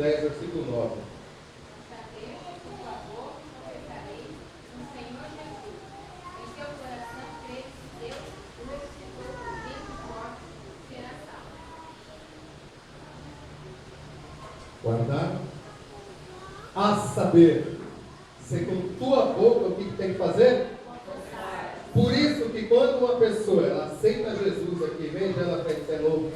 10, versículo 9. Guardar, a saber, se com tua boca o que tem que fazer? Por isso que quando uma pessoa ela aceita Jesus aqui, vem já na frente, é novo,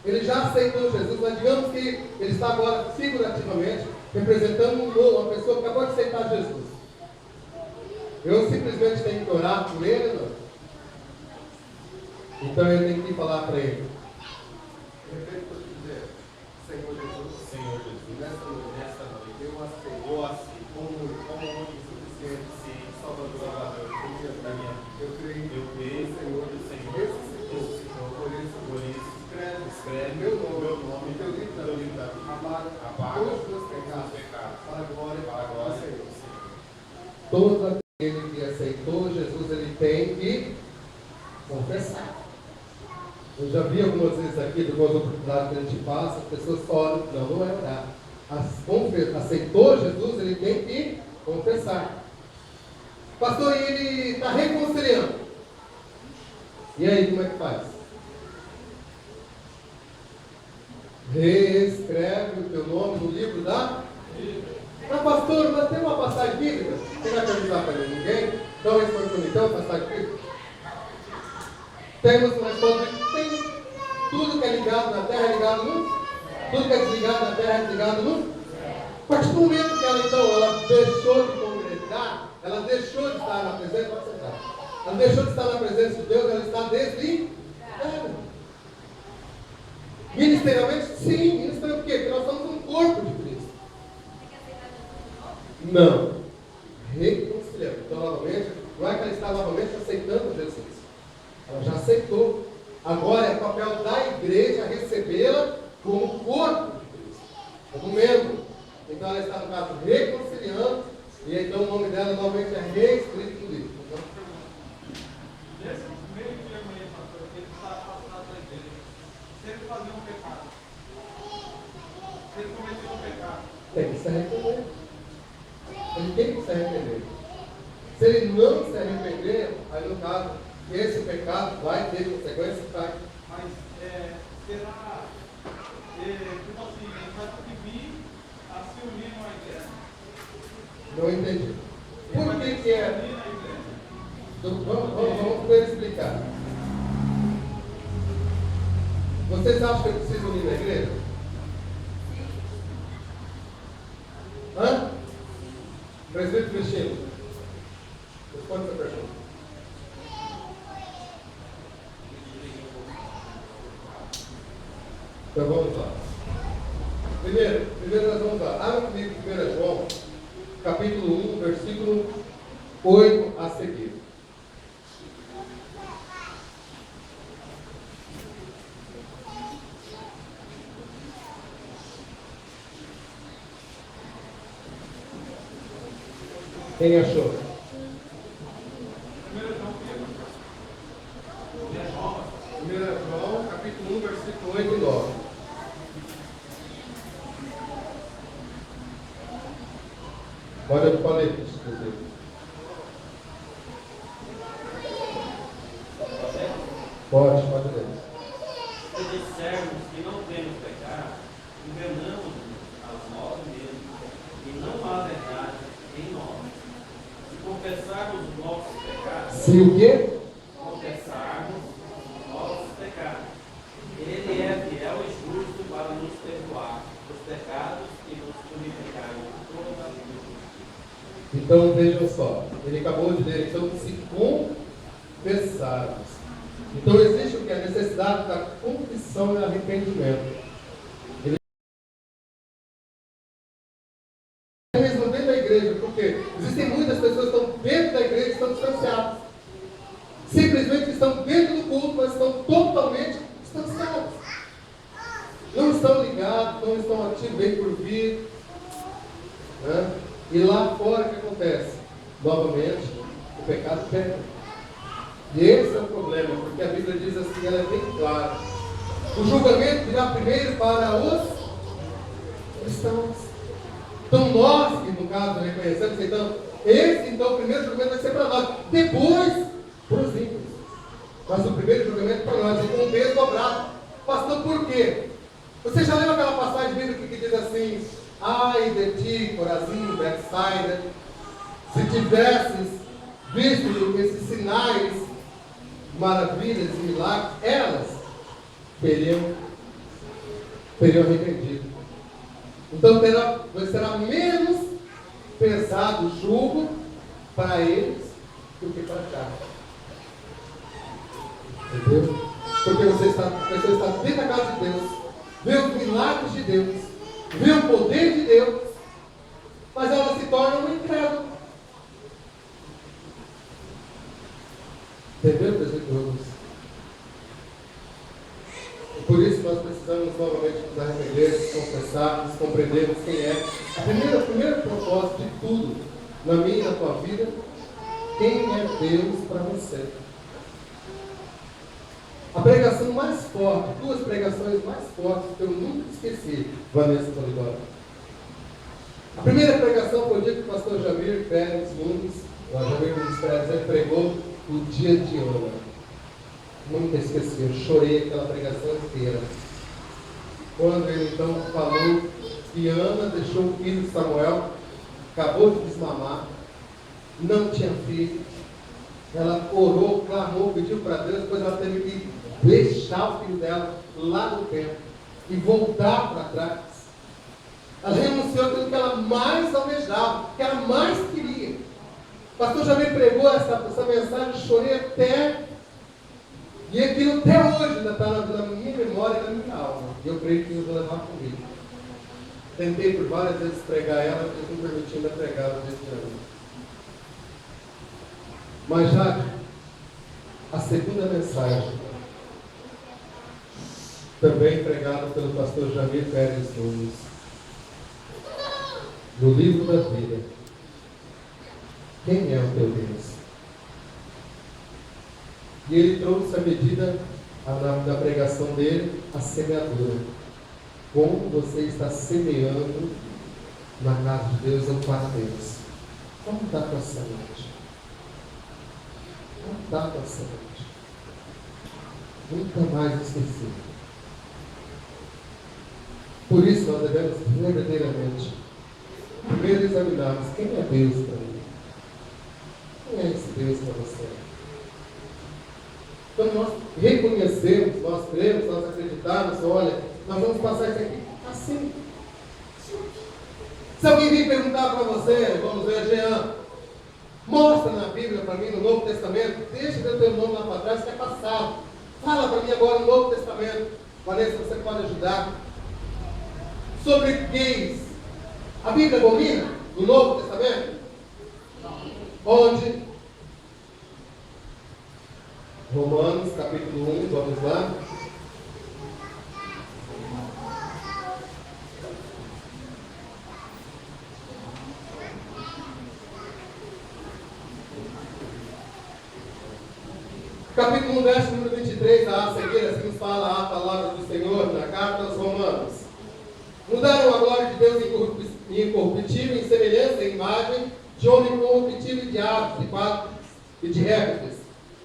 ele já aceitou Jesus, mas digamos que ele está agora figurativamente representando uma pessoa que acabou de aceitar Jesus. Eu simplesmente tenho que orar por ele, não? Então eu tenho que falar para ele. Repete para dizer, Senhor Jesus, nessa noite, eu aceito como único suficiente, sim, Salvador, eu creio, Senhor, ressuscitou, por isso, escreve meu nome, teu livro da vida, apaga todos os meus pecados, para a glória do Senhor. Todo aquele que aceitou Jesus, ele tem que confessar. Eu já vi algumas vezes aqui, de algumas oportunidades que a gente passa, as pessoas falam, não é orar. Aceitou Jesus, ele tem que confessar. Pastor, ele está reconciliando. E aí, como é que faz? Reescreve o teu nome no livro da Bíblia. Mas pastor, nós temos uma passagem bíblica? Você vai perguntar para ninguém? Então responde para mim, então, passagem bíblica? Temos uma resposta, tem tudo que é ligado na terra é ligado no? Tudo que é desligado na terra é desligado no? A partir do momento que ela deixou de congregar, ela deixou de estar na presença, pode sentar. Ela deixou de estar na presença de Deus, ela está desligada. Ministerialmente, sim. Ministerial por quê? Porque nós somos um corpo de Cristo. Não. Reconciliando. Então, novamente, não é que ela está novamente aceitando Jesus. Ela já aceitou. Agora é papel da igreja recebê-la como corpo de Cristo, como membro. Então ela está, no caso, reconciliando, e então o nome dela novamente é reescrito no livro. Nesse meio termo aí, pastor, que ele está afastado da igreja, se ele fazia um pecado, se ele cometeu um pecado, tem que se arrepender. Ele tem que se arrepender. Se ele não se arrepender, aí no caso, esse pecado vai ter consequências para. mas será, tipo assim, ele vai ter que vir a se unir numa igreja? Não entendi. Ele Por vai ter que se é? unir na igreja? Vamos poder explicar. Vocês acham que eu preciso unir na igreja? Hã? Presbítero Cristino, responde essa pergunta. Então vamos lá. Primeiro nós vamos lá. Abra comigo 1 João, capítulo 1, versículo 8 a seguir. Quem achou? 1 João, capítulo 1, versículo 8 e 9. Pode ler, inclusive. Pode ler. Se dissermos que não temos pecado, enganamos a nós mesmos, e não há verdade em nós. Se confessarmos os nossos pecados, Se o quê? confessarmos os nossos pecados, Ele é fiel e justo para nos perdoar os pecados e nos purificar de toda a injustiça. Então vejam só, ele acabou de ler, então se confessarmos. Então existe o que? A necessidade da confissão e arrependimento. Ele mesmo dentro da igreja, porque existem muitas pessoas que estão dentro da igreja e estão distanciadas. Simplesmente estão dentro do culto, mas estão totalmente distanciados. Não estão ligados, não estão ativos, bem por vir. Né? E lá fora o que acontece? Novamente, o pecado pega. E esse é o problema, porque a Bíblia diz diz assim, ela é bem clara. O julgamento virá primeiro para os cristãos. Então nós, que no caso reconhecemos, então o primeiro julgamento vai ser para nós. Depois, para os ímpios. Mas o primeiro julgamento para nós, e com o peso dobrado. Pastor, por quê? Você já leu aquela passagem bíblica que diz assim: ai de ti, Corazim, Betsaida, se tivesses visto esses sinais, maravilhas e milagres, elas teriam arrependido. Então será menos pesado o jugo para eles do que para cá. Entendeu? Porque você está dentro da casa de Deus, vê os milagres de Deus, vê o poder de Deus, mas ela se torna um incrédulo. Entendeu, presbíteros? Por isso nós precisamos novamente nos arrepender, nos confessar, nos compreendermos quem é. O primeiro propósito de tudo, na minha e na tua vida, quem é Deus para você. A pregação mais forte, duas pregações mais fortes que eu nunca esqueci, Vanessa Polidoro. A primeira pregação foi o dia que o pastor Jamir Pérez Nunes, ele pregou o dia de Ana. Nunca esqueci, eu chorei aquela pregação inteira. Quando ele então falou que Ana deixou o filho de Samuel, acabou de desmamar, não tinha filho, ela orou, clamou, pediu para Deus, depois ela teve que deixar o filho dela lá no templo e voltar para trás. Ela renunciou àquilo que ela mais almejava, que ela mais queria. O pastor já me pregou essa mensagem, chorei até, e aquilo até hoje ainda está na minha memória e na minha alma. E eu creio que eu vou levar comigo. Tentei por várias vezes pregar ela, porque não permitiu ainda pregar desse ano. Mas já a segunda mensagem, também pregada pelo pastor Jamir Pérez Nunes, no livro da vida. Quem é o teu Deus? E ele trouxe a medida da pregação dele, a semeadura. Como você está semeando na casa de Deus ou para Deus? Como está a tua semente? Como está a tua semente? Nunca mais esquecer. Por isso nós devemos verdadeiramente primeiro examinarmos quem é Deus para mim. Quem é esse Deus para você? Quando nós reconhecemos, nós cremos, nós acreditamos, olha, nós vamos passar isso aqui assim. Se alguém vir perguntar para você, vamos ver, Jean, mostra na Bíblia para mim, no Novo Testamento, deixa o teu nome lá para trás, que é passado. Fala para mim agora no Novo Testamento. Vanessa, você pode ajudar. Sobre gays. A Bíblia abomina no Novo Testamento? Onde? Romanos capítulo 1, vamos lá. Capítulo 1, verso número 23, a seguir, assim nos fala a palavra do Senhor na carta aos Romanos. Mudaram a glória de Deus incorruptível em semelhança e imagem de homem incorruptível, de aves, de patos e de répteis.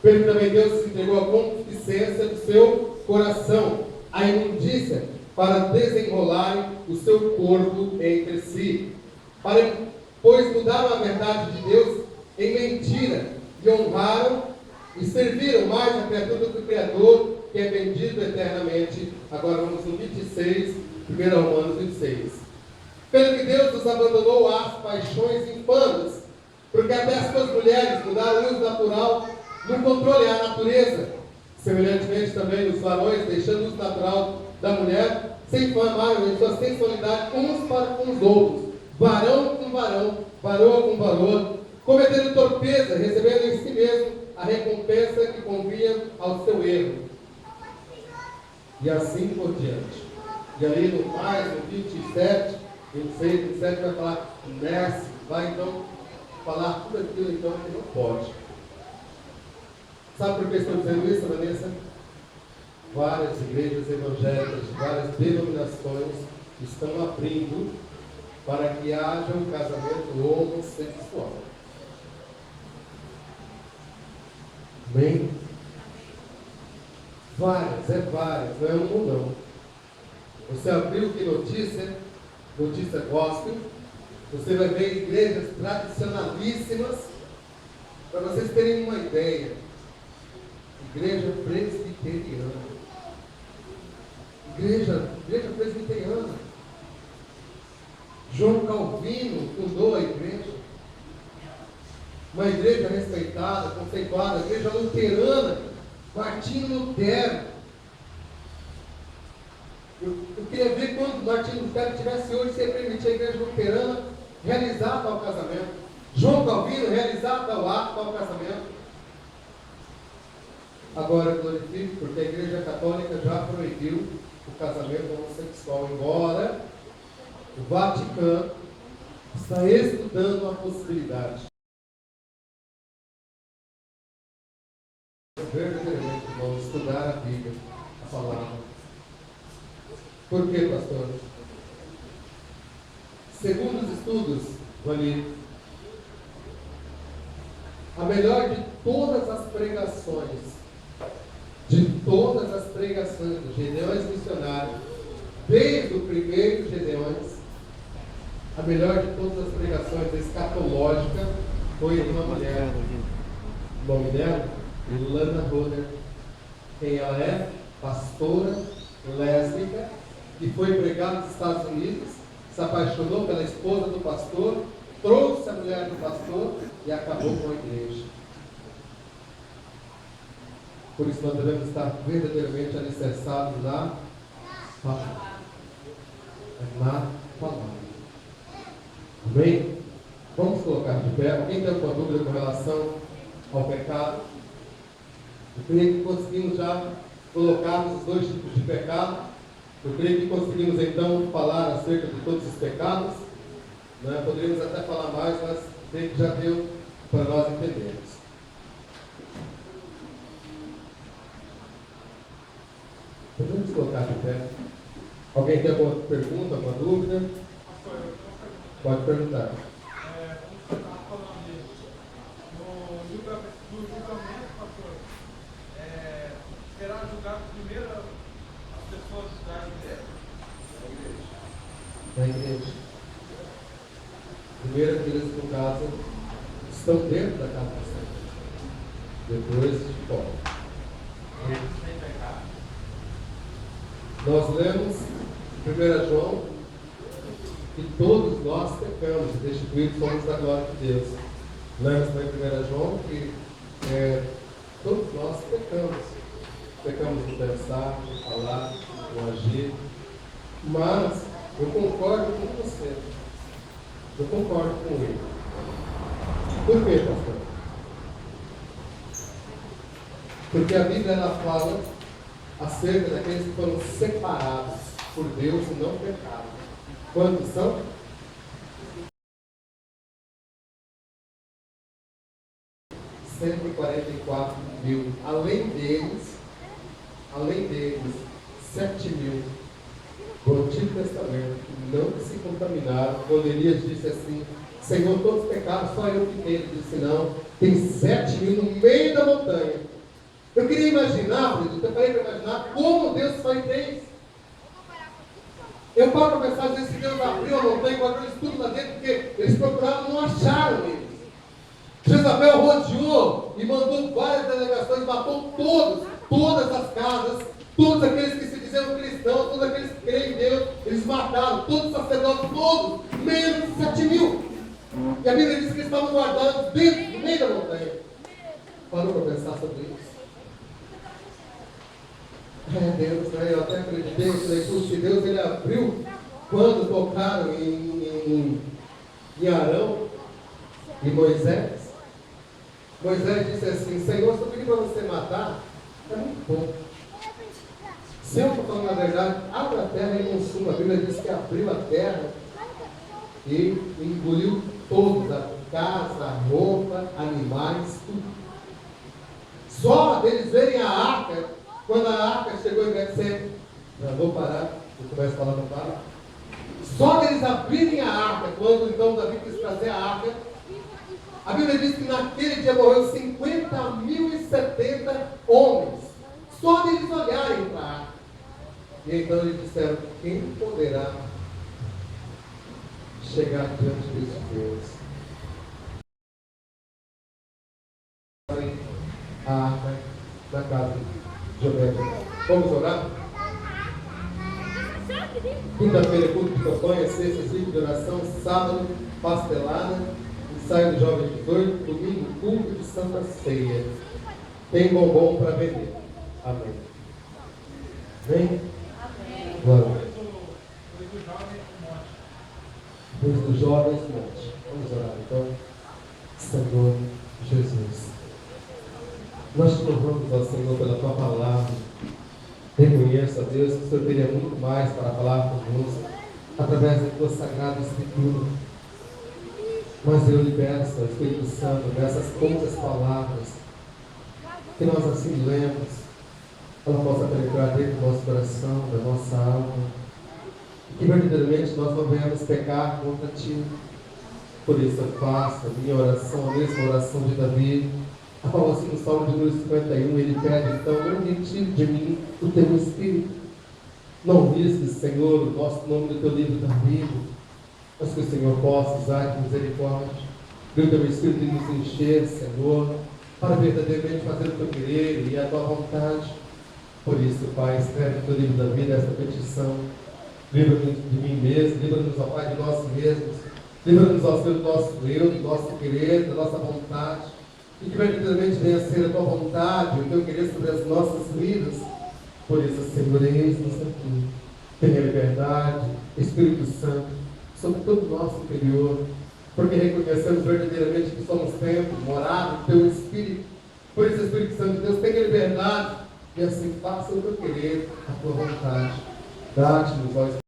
Pelo que também Deus se entregou à concupiscência do seu coração, à imundícia, para desenrolarem o seu corpo entre si. Pois mudaram a verdade de Deus em mentira, e honraram e serviram mais a criatura do que o Criador, que é bendito eternamente. Agora vamos no 26, 1 Romanos 26. Pelo que Deus nos abandonou às paixões infames, porque até as suas mulheres mudaram o uso natural no controle à natureza. Semelhantemente também os varões, deixando o uso natural da mulher, se inflamaram em sua sensualidade uns para com os outros, varão com varão, varoa com varoa, cometendo torpeza, recebendo em si mesmo a recompensa que convinha ao seu erro. E assim por diante. E ali no mais, no 27, 26, 27 vai falar, desce, vai então falar tudo aquilo então que não pode. Sabe por que estou dizendo isso, Vanessa? várias igrejas evangélicas de várias denominações estão abrindo para que haja um casamento homossexual. Amém? Várias, não é um ou não. Você abriu que notícia gospel, você vai ver igrejas tradicionalíssimas, para vocês terem uma ideia. Igreja presbiteriana. Igreja presbiteriana. João Calvino fundou a igreja. Uma igreja respeitada, conceituada, a igreja luterana, Martinho Lutero. Eu queria ver quando Martinho Lutero tivesse hoje, se ele permitir a igreja luterana realizar tal casamento. João Calvino realizar tal ato, tal casamento. Agora eu glorifico, porque a igreja católica já proibiu o casamento homossexual, embora o Vaticano está estudando a possibilidade. Verdadeiramente vamos estudar a Bíblia, a palavra. Por quê, pastor? Segundo os estudos, Vani, a melhor de todas as pregações dos Gedeões missionários, desde o primeiro Gedeões, a melhor de todas as pregações escatológicas foi de uma mulher. O nome dela? Lana Roder. Quem ela é? Pastora lésbica, que foi pregada nos Estados Unidos, se apaixonou pela esposa do pastor, trouxe a mulher do pastor e acabou com a igreja. Por isso nós devemos estar verdadeiramente alicerçados na palavra. Amém? Vamos colocar de pé. Alguém tem alguma dúvida com relação ao pecado? Eu creio que conseguimos já colocarmos os dois tipos de pecado. Eu creio que conseguimos então falar acerca de todos os pecados. Né? Poderíamos até falar mais, mas creio que já deu para nós entendermos. Podemos colocar de pé. Alguém tem alguma pergunta, alguma dúvida? Pode perguntar. Você estava falando no julgamento, pastor, será julgado primeiro as pessoas da igreja? Da igreja. Primeiro aqueles que, no caso, estão dentro da casa do Senhor. Depois de fora. Nós lemos em 1 João que todos nós pecamos, destituídos somos da glória de Deus. Lemos também em 1 João que todos nós pecamos. Pecamos no pensar, no falar, no agir. Mas eu concordo com você. Eu concordo com ele. Por quê, pastor? Porque a Bíblia ela fala acerca daqueles que foram separados por Deus e não pecaram. Quantos são? $144.000. Além deles, 7.000 do Antigo Testamento que não se contaminaram. Quando Elias disse assim: Senhor, todos pecaram, só eu fiquei. Ele disse: não, tem 7.000 no meio da montanha. Eu queria imaginar, eu parei para imaginar como Deus faz isso. Eu paro para pensar, às vezes, se Deus abriu a montanha, encontrou eles tudo lá dentro, porque eles procuraram, não acharam eles. Jezabel rodeou e mandou várias delegações, matou todas as casas, todos aqueles que se diziam cristãos, todos aqueles que creem em Deus, eles mataram, todos os sacerdotes, todos, menos 7.000. E a Bíblia diz que eles estavam guardados dentro, no meio da montanha. Parou para pensar sobre isso? Deus, né? Eu até acreditei, eu falei, puxa, Deus ele abriu quando tocaram em Arão e Moisés. Moisés disse assim: Senhor, se eu pedir para você matar, é muito pouco. Se eu estou falando a verdade, abre a terra e consuma. A Bíblia diz que abriu a terra e engoliu todos, a casa, a roupa, animais, tudo. Só deles verem a arca, Quando a arca chegou em Betsebe, já vou parar, eu começo a falar, não para. Só deles abrirem a arca, quando então Davi quis trazer a arca, a Bíblia diz que naquele dia morreu 50.070 homens. Só deles olharem para a arca. E então eles disseram: quem poderá chegar diante desse Deus? A arca da casa de Obed. Vamos orar? Quinta-feira, culto de campanha, sexta, ciclo de oração, sábado, pastelada, ensaio do jovem 18, domingo, culto de Santa Ceia. Tem bombom para vender. Amém. Vem? Glória. Deus dos jovens, monte. Vamos orar então. Senhor Jesus, nós te louvamos, ó Senhor, pela tua palavra. Reconheço, ó Deus, que o Senhor teria muito mais para falar conosco através da tua sagrada Escritura. Mas eu liberto, ó Espírito Santo, dessas poucas palavras, que nós assimilemos, ela possa penetrar dentro do nosso coração, da nossa alma, e que verdadeiramente nós não venhamos pecar contra ti. Por isso eu faço a minha oração, a mesma oração de Davi, a qual assim no Salmo de número 51, ele pede então: não retire de mim o teu Espírito. Não risques, Senhor, o nosso nome do teu livro da vida, mas que o Senhor possa usar de misericórdia, que o teu Espírito nos encher, Senhor, para verdadeiramente fazer o teu querer e a tua vontade. Por isso, Pai, escreve no teu livro da vida esta petição. Livra-nos de mim mesmo, livra-nos, ó Pai, de nós mesmos, livra-nos, ó Senhor, do nosso eu, do nosso querer, da nossa vontade, e que verdadeiramente venha a ser a tua vontade, o teu querer sobre as nossas vidas. Por isso, Senhor, eis-nos aqui. Tenha liberdade, Espírito Santo, sobre todo o nosso interior, porque reconhecemos verdadeiramente que somos templo, morada do teu Espírito. Por isso, Espírito Santo de Deus, tenha liberdade, e assim faça o teu querer, a tua vontade. Dá-te-nos, ó Espírito,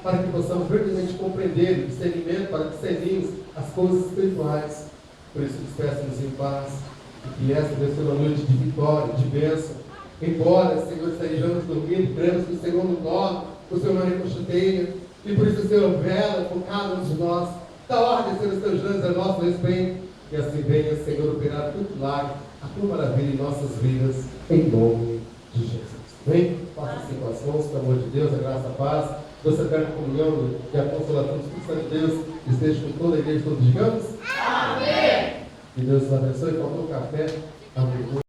para que possamos verdadeiramente compreender o discernimento, para discernirmos as coisas espirituais. Por isso, despeça-nos em paz, e que esta Deus seja uma noite de vitória, de bênção. Embora, Senhor, estejamos dormindo, cremos que o Senhor nos nós, o Senhor não ricocheteia, e por isso o Senhor vela, focado de nós, dá ordem, Senhor, os teus anjos a nosso respeito, e assim venha, Senhor, operar tudo milagre, a tua maravilha em nossas vidas, em nome de Jesus. Amém? Faça assim com as mãos, pelo amor de Deus, a graça, a paz, doce eterna comunhão e a consolação do Espírito Santo de Deus esteja com toda a igreja, todos digamos? Amém! Que Deus nos abençoe. Faltou café. Amém.